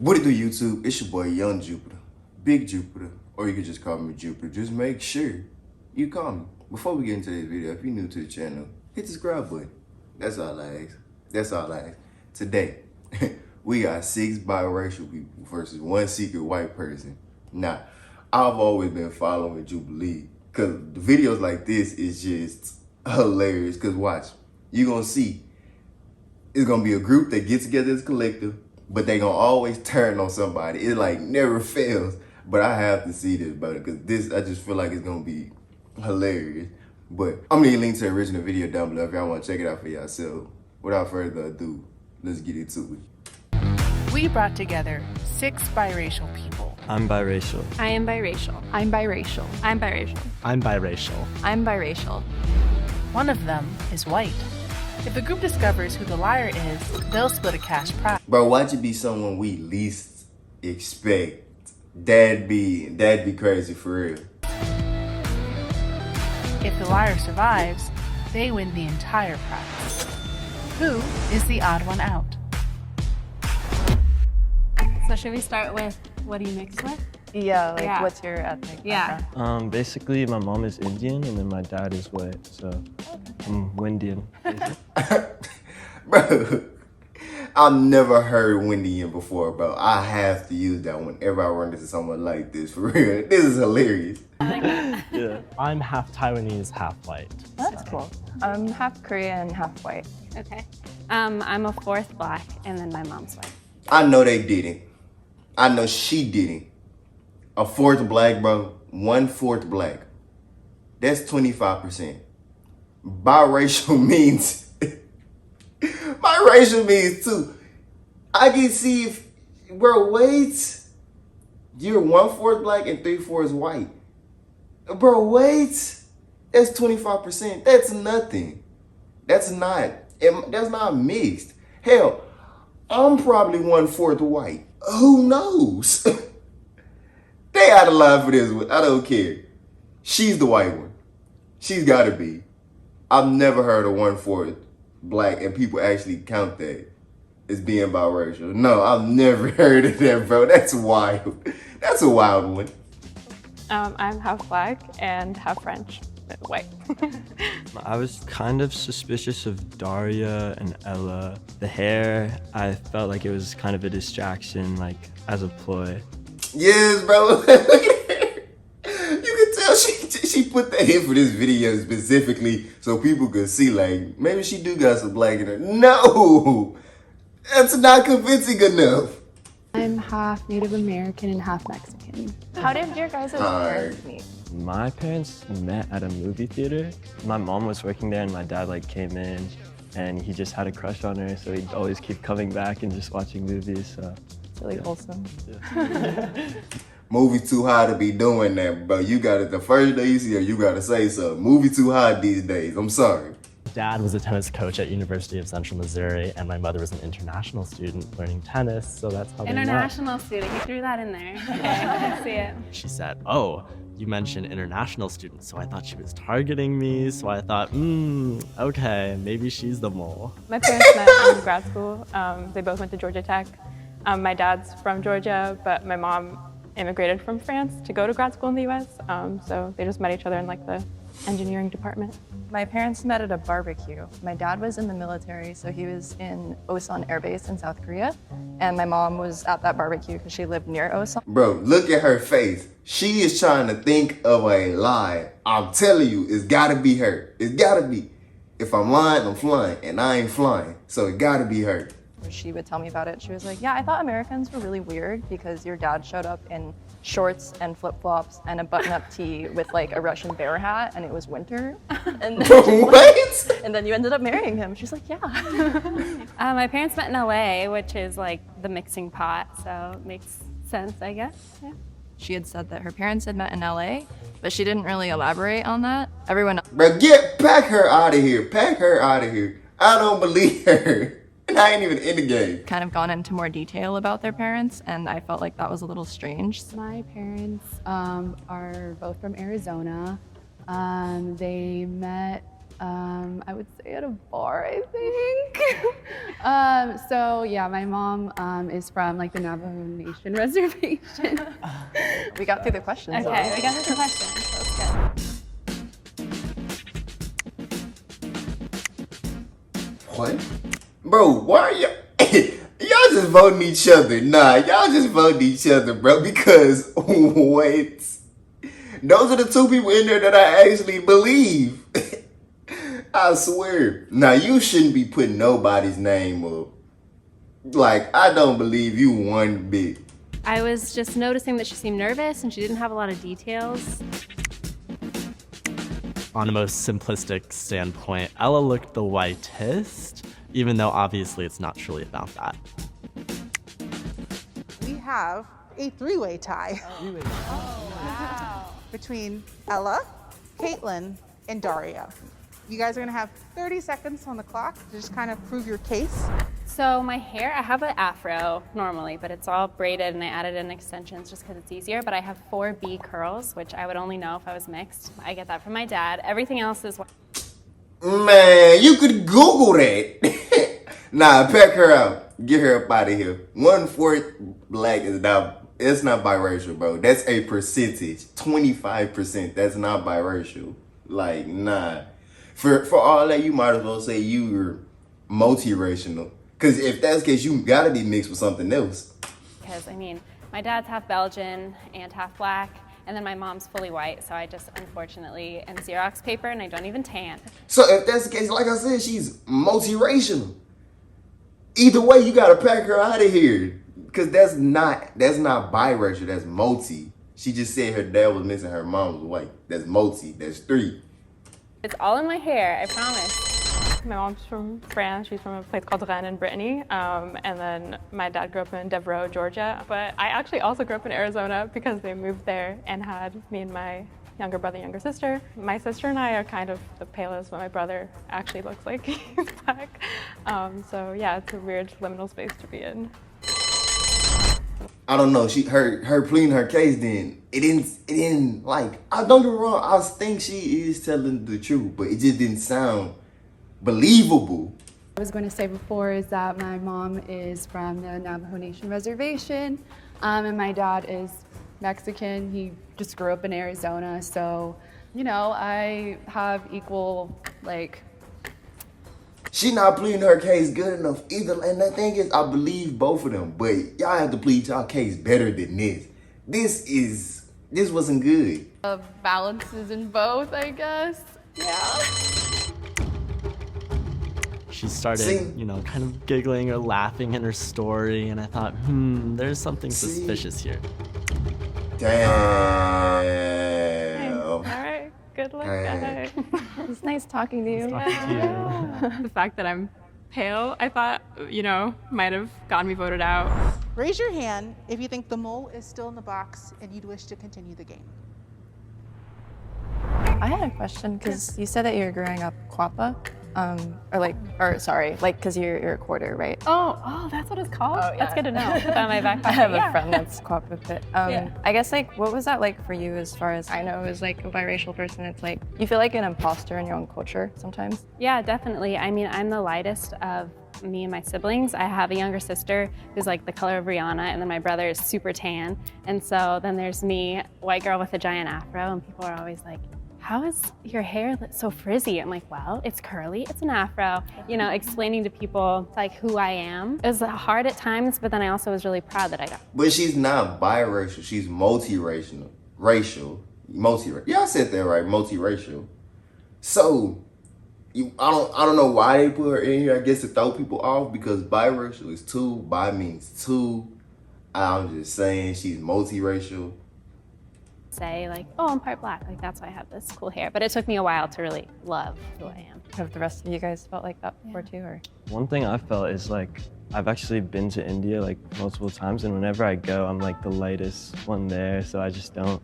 What it do, YouTube? It's your boy Young Jupiter, Big Jupiter, or you can just call me Jupiter. Just make sure you call me. Before we get into this video, if you're new to the channel, hit the subscribe button. That's all I ask. That's all I ask. Today, we got 6 biracial people versus 1 secret white person. Now, I've always been following Jubilee because the videos like this is just hilarious. Because watch, you're going to see it's going to be a group that gets together as a collective, but they gonna always turn on somebody. It like never fails. But I have to see this, brother, because this, I just feel like it's gonna be hilarious. But I'm gonna leave a link to the original video down below if y'all wanna check it out for yourself. Without further ado, let's get into it. We brought together 6 biracial people. I'm biracial. I am biracial. I'm biracial. I'm biracial. I'm biracial. I'm biracial. One of them is white. If the group discovers who the liar is, they'll split a cash prize. Bro, watch it be someone we least expect. That'd be crazy for real. If the liar survives, they win the entire prize. Who is the odd one out? So should we start with what do you mix with? Yeah, like Yeah. what's your ethnic Yeah. background? Basically, my mom is Indian and then my dad is white, so I'm Windian. Bro, I've never heard Windian before, bro. I have to use that whenever I run into someone like this, for real. This is hilarious. Yeah. I'm half Taiwanese, half white. That's cool. I'm half Korean, half white. Okay. I'm a 4th black, and then my mom's white. I know they didn't. I know she didn't. A 4th black, bro. 1/4 black. That's 25%. Biracial means biracial means too. I can see if, bro, wait. You're 1/4 black and 3/4 white. Bro, wait. That's 25%. That's nothing. That's not mixed. Hell, I'm probably 1/4 white. Who knows? They out of line for this one. I don't care. She's the white one. She's gotta be. I've never heard of 1/4 black and people actually count that as being biracial. No, I've never heard of that, bro. That's wild. That's a wild one. I'm half black and half French, white. I was kind of suspicious of Daria and Ella. The hair, I felt like it was kind of a distraction, like as a ploy. Yes, bro. Look at her. You can tell she put that in for this video specifically so people could see, like, maybe she do got some black in her. No! That's not convincing enough. I'm half Native American and half Mexican. How did your guys' parents meet? My parents met at a movie theater. My mom was working there and my dad like came in and he just had a crush on her, so he'd always keep coming back and just watching movies, so. It's really wholesome. Movie too high to be doing that, bro. You got it the first day you see her, you gotta say something. Movie too high these days. I'm sorry. Dad was a tennis coach at University of Central Missouri, and my mother was an international student learning tennis, so that's how they met. International student. You threw that in there. Okay, I see it. She said, "Oh, you mentioned international students," so I thought she was targeting me, so I thought, okay, maybe she's the mole. My parents met in grad school. They both went to Georgia Tech. My dad's from Georgia, but my mom immigrated from France to go to grad school in the US, so they just met each other in like the engineering department. My parents met at a barbecue. My dad was in the military, so he was in Osan Air Base in South Korea, and my mom was at that barbecue because she lived near Osan. Bro, look at her face. She is trying to think of a lie. I'm telling you, it's gotta be her. It's gotta be. If I'm lying, I'm flying, and I ain't flying, so it gotta be her. She would tell me about it. She was like, yeah, I thought Americans were really weird because your dad showed up in shorts and flip-flops and a button-up tee with like a Russian bear hat, and it was winter. And then, What? and then you ended up marrying him. She's like, yeah. My parents met in LA, which is like the mixing pot, so it makes sense, I guess. Yeah. She had said that her parents had met in LA, but she didn't really elaborate on that. Everyone Bro, pack her out of here. Pack her out of here. I don't believe her. And I ain't even in the game. kind of gone into more detail about their parents, and I felt like that was a little strange. My parents are both from Arizona. They met I would say at a bar, I think. So yeah, my mom is from like the Navajo Nation reservation. We got through the questions. Okay, we got through the questions. That's good. What? Bro, why are y'all? Y'all just voting each other. Nah, y'all just voting each other, bro. Because, wait. Those are the two people in there that I actually believe. I swear. Now, you shouldn't be putting nobody's name up. Like, I don't believe you one bit. I was just noticing that she seemed nervous and she didn't have a lot of details. On a most simplistic standpoint, Ella looked the whitest, even though obviously it's not truly about that. We have a three-way tie between Ella, Caitlin, and Daria. You guys are gonna have 30 seconds on the clock to just kind of prove your case. So my hair, I have an afro normally, but it's all braided and I added in extensions just because it's easier, but I have 4B curls, which I would only know if I was mixed. I get that from my dad. Everything else is... Man, you could Google that. Nah, pack her out. Get her up out of here. 1/4 black is not, it's not biracial, bro. That's a percentage. 25%. That's not biracial. Like, nah. For all that, you might as well say you're multiracial. Because if that's the case, you gotta be mixed with something else. Because, I mean, my dad's half Belgian and half black, and then my mom's fully white, so I just unfortunately am Xerox paper and I don't even tan. So if that's the case, like I said, she's multiracial. Either way, you gotta pack her out of here. Because that's not biracial, that's multi. She just said her dad was missing, her mom was white. That's multi, that's 3. It's all in my hair, I promise. My mom's from France. She's from a place called Rennes in Brittany. And then my dad grew up in Devereaux, Georgia. But I actually also grew up in Arizona because they moved there and had me and my younger brother, younger sister. My sister and I are kind of the palest, but my brother actually looks like he's black. So yeah, it's a weird liminal space to be in. I don't know. Her pleading her case then it didn't like, I don't get me wrong, I think she is telling the truth, but it just didn't sound believable. I was going to say before is that my mom is from the Navajo Nation reservation, and my dad is Mexican. He just grew up in Arizona, so you know I have equal like. She not pleading her case good enough either. And the thing is, I believe both of them, but y'all have to plead y'all case better than this. This wasn't good. Balances in both, I guess. Yeah. She started, kind of giggling or laughing in her story, and I thought, there's something suspicious here. Damn. All right, good luck, guys. It's nice talking to you. The fact that I'm pale, I thought, might have gotten me voted out. Raise your hand if you think the mole is still in the box and you'd wish to continue the game. I had a question because you said that you're growing up Quappa, because you're a quarter, right? Oh, that's what it's called? Oh, yeah. That's good to know. Put that in my back pocket. I have a friend that's Quappa, but Yeah. I guess what was that like for you as far as I know as like a biracial person? It's like you feel like an imposter in your own culture sometimes. Yeah, definitely. I mean, I'm the lightest of me and my siblings. I have a younger sister who's like the color of Rihanna, and then my brother is super tan. And so then there's me, white girl with a giant afro, and people are always like, how is your hair so frizzy? I'm like, well, it's curly, it's an afro. Explaining to people like who I am. It was hard at times, but then I also was really proud that I got. But she's not biracial, she's multiracial. Yeah, I said that right, multiracial. So, I don't know why they put her in here, I guess to throw people off, because biracial is 2, bi means 2. I'm just saying she's multiracial. Say like, oh, I'm part black, like that's why I have this cool hair. But it took me a while to really love who I am. Have the rest of you guys felt like that before too, or? One thing I felt is like I've actually been to India like multiple times, and whenever I go, I'm like the lightest one there, so I just don't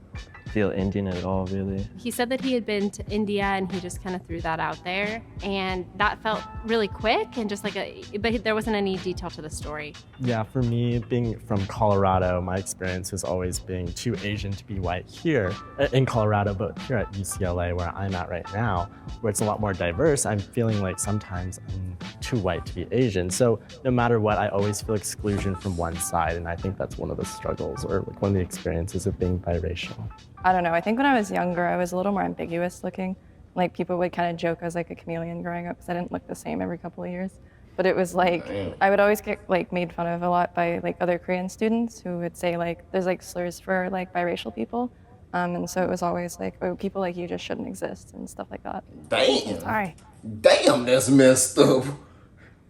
feel Indian at all, really. He said that he had been to India and he just kind of threw that out there. And that felt really quick and just like but there wasn't any detail to the story. Yeah, for me, being from Colorado, my experience has always been too Asian to be white here in Colorado, but here at UCLA, where I'm at right now, where it's a lot more diverse, I'm feeling like sometimes I'm too white to be Asian. So no matter what, I always feel exclusion from one side, and I think that's one of the struggles or like one of the experiences of being biracial. I don't know, I think when I was younger, I was a little more ambiguous looking. Like people would kind of joke I was like a chameleon growing up because I didn't look the same every couple of years. But it was like, I would always get like made fun of a lot by like other Korean students who would say like, there's like slurs for like biracial people. And so it was always like, oh, people like you just shouldn't exist and stuff like that. Damn. Sorry. Damn, that's messed up.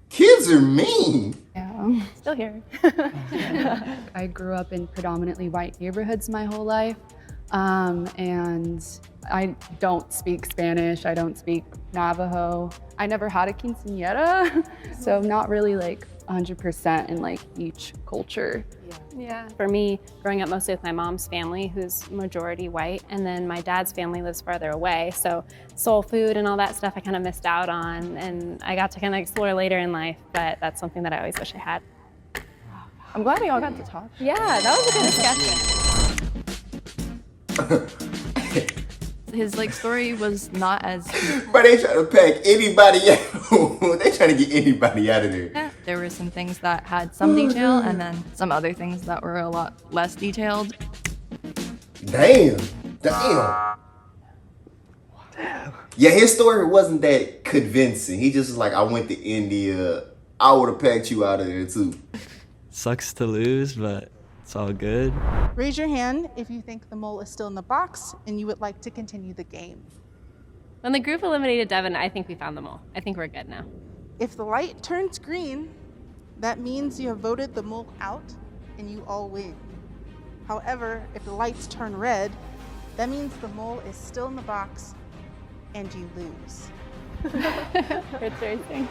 Kids are mean. Yeah. Still here. I grew up in predominantly white neighborhoods my whole life. And I don't speak Spanish, I don't speak Navajo. I never had a quinceañera, so I'm not really like 100% in like each culture. Yeah. For me, growing up mostly with my mom's family, who's majority white, and then my dad's family lives farther away. So soul food and all that stuff I kind of missed out on, and I got to kind of explore later in life, but that's something that I always wish I had. I'm glad we all got to talk. Yeah, that was a good discussion. His like story was not as. But they trying to pack anybody out. They trying to get anybody out of there. Yeah, there were some things that had some detail, and then some other things that were a lot less detailed. Damn. Yeah, his story wasn't that convincing. He just was like, I went to India. I would have packed you out of there too. Sucks to lose, but it's all good. Raise your hand if you think the mole is still in the box and you would like to continue the game. When the group eliminated Devin, I think we found them all. I think we're good now. If the light turns green, that means you have voted the mole out and you all win. However, if the lights turn red, that means the mole is still in the box and you lose. It's racing.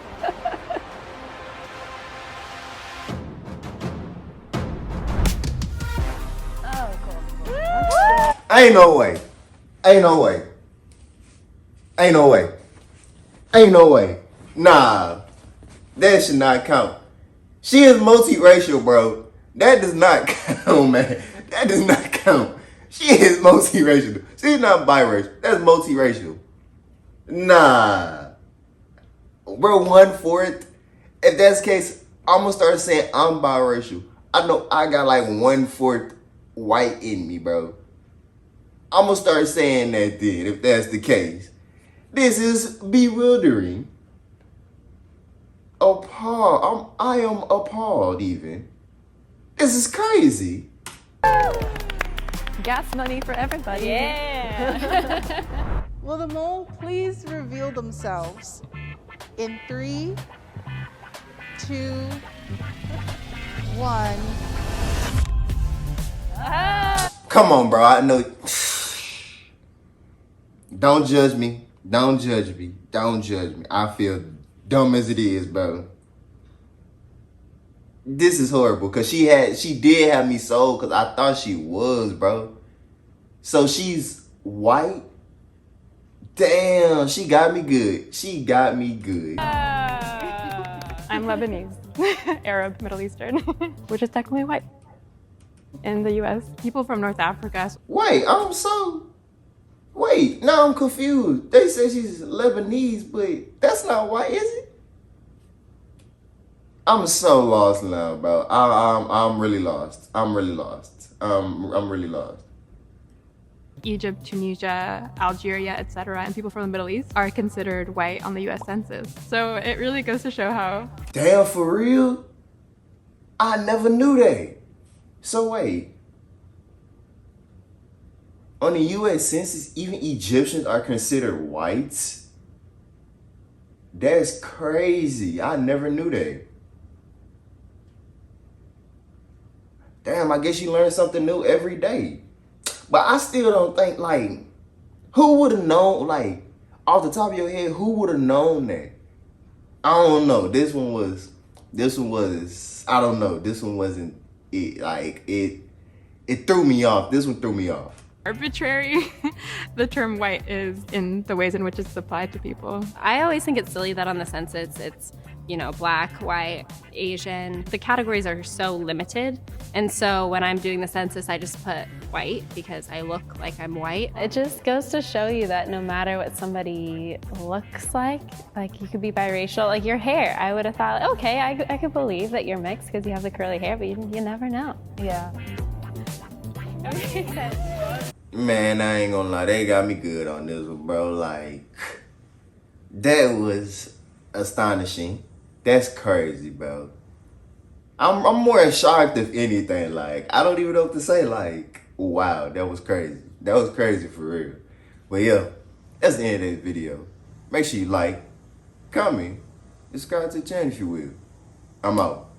Ain't no way. Nah, that should not count. She is multiracial, bro. That does not count, man. That does not count. She is multiracial. She's not biracial. That's multiracial. Nah. Bro, 1/4. If that's the case, I'm gonna start saying I'm biracial. I know I got like 1/4 white in me, bro. I'm gonna start saying that then, if that's the case. This is bewildering. Appalled. I am appalled even. This is crazy. Gas money for everybody. Yeah. Will the mole please reveal themselves in 3, 2, 1. Come on, bro. I know. Don't judge me. I feel dumb as it is, bro. This is horrible because she did have me sold because I thought she was, bro. So she's white. Damn, she got me good. I'm Lebanese, Arab, Middle Eastern, which is technically white. In the US, people from North Africa. Wait, now I'm confused. They say she's Lebanese, but that's not white, is it? I'm so lost now, bro. I'm really lost. I'm really lost. Egypt, Tunisia, Algeria, etc., and people from the Middle East are considered white on the US Census. So it really goes to show how. Damn, for real? I never knew that. So wait. On the US Census, even Egyptians are considered whites? That's crazy. I never knew that. Damn, I guess you learn something new every day. But I still don't think, like, who would have known, like, off the top of your head, who would have known that? I don't know. This one was This one was, I don't know. This one wasn't it. Like it threw me off. This one threw me off. Arbitrary. The term white is in the ways in which it's applied to people. I always think it's silly that on the census it's, you know, black, white, Asian. The categories are so limited. And so when I'm doing the census, I just put white because I look like I'm white. It just goes to show you that no matter what somebody looks like you could be biracial. Like your hair, I would have thought, okay, I could believe that you're mixed because you have the curly hair, but you never know. Yeah. Man, I ain't gonna lie, they got me good on this one, bro. Like, that was astonishing. That's crazy, bro. I'm more shocked if anything. Like, I don't even know what to say. Like, wow, that was crazy. That was crazy for real. But yeah, that's the end of this video. Make sure you like, comment, subscribe to the channel if you will. I'm out.